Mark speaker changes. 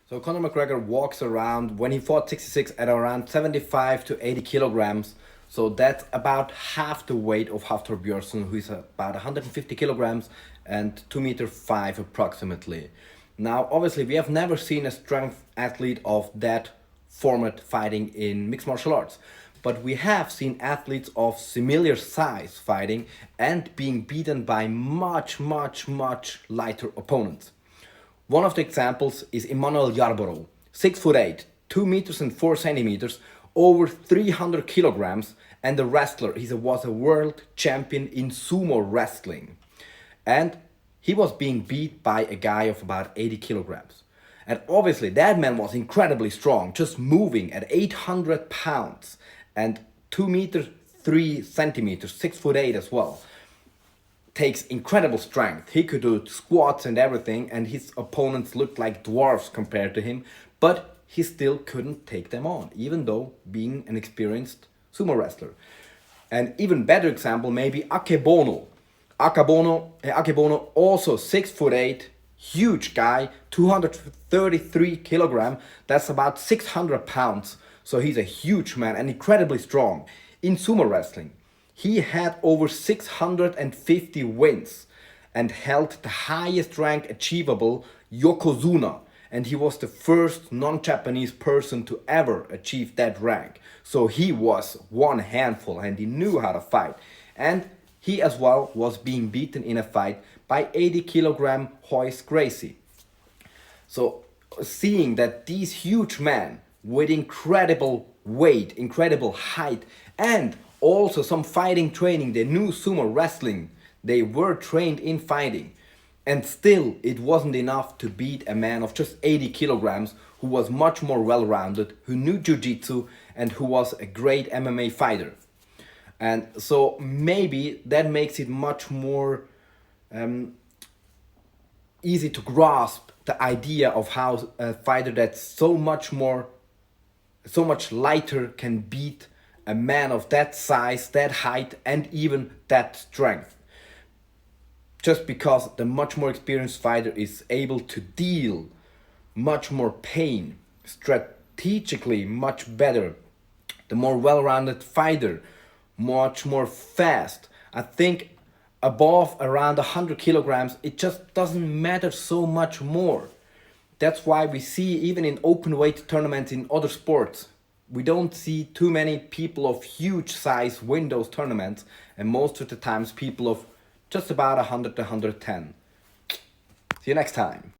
Speaker 1: So Conor McGregor walks around, when he fought 66, at around 75 to 80 kilograms. So that's about half the weight of Hafthor Björnsson, who is about 150 kilograms and 2 meter 5 approximately. Now, obviously, we have never seen a strength athlete of that format fighting in mixed martial arts. But we have seen athletes of similar size fighting and being beaten by much lighter opponents. One of the examples is Emmanuel Yarborough, 6'8", 2 meters and 4 centimeters, over 300 kilograms, and a wrestler. He was a world champion in sumo wrestling. And he was being beat by a guy of about 80 kilograms. And obviously that man was incredibly strong, just moving at 800 pounds and 2 meters 3 centimeters, 6'8" as well. Takes incredible strength. He could do squats and everything, and his opponents looked like dwarfs compared to him, but he still couldn't take them on, even though being an experienced sumo wrestler. An even better example may be Akebono. Akebono, also 6'8", huge guy, 233 kilogram, that's about 600 pounds. So he's a huge man and incredibly strong in sumo wrestling. He had over 650 wins and held the highest rank achievable, Yokozuna, and he was the first non-Japanese person to ever achieve that rank. So he was one handful and he knew how to fight. And he as well was being beaten in a fight by 80 kilogram Royce Gracie. So seeing that these huge men with incredible weight, incredible height, and also some fighting training, they knew sumo wrestling, they were trained in fighting, and still it wasn't enough to beat a man of just 80 kilograms who was much more well-rounded, who knew jiu-jitsu, and who was a great MMA fighter. And so maybe that makes it much more easy to grasp the idea of how a fighter that's so much lighter can beat a man of that size, that height, and even that strength. Just because the much more experienced fighter is able to deal much more pain, strategically much better. The more well-rounded fighter, much more fast. I think above around 100 kilograms, it just doesn't matter so much more. That's why we see, even in open weight tournaments in other sports, we don't see too many people of huge size win those tournaments, and most of the times people of just about 100 to 110. See you next time.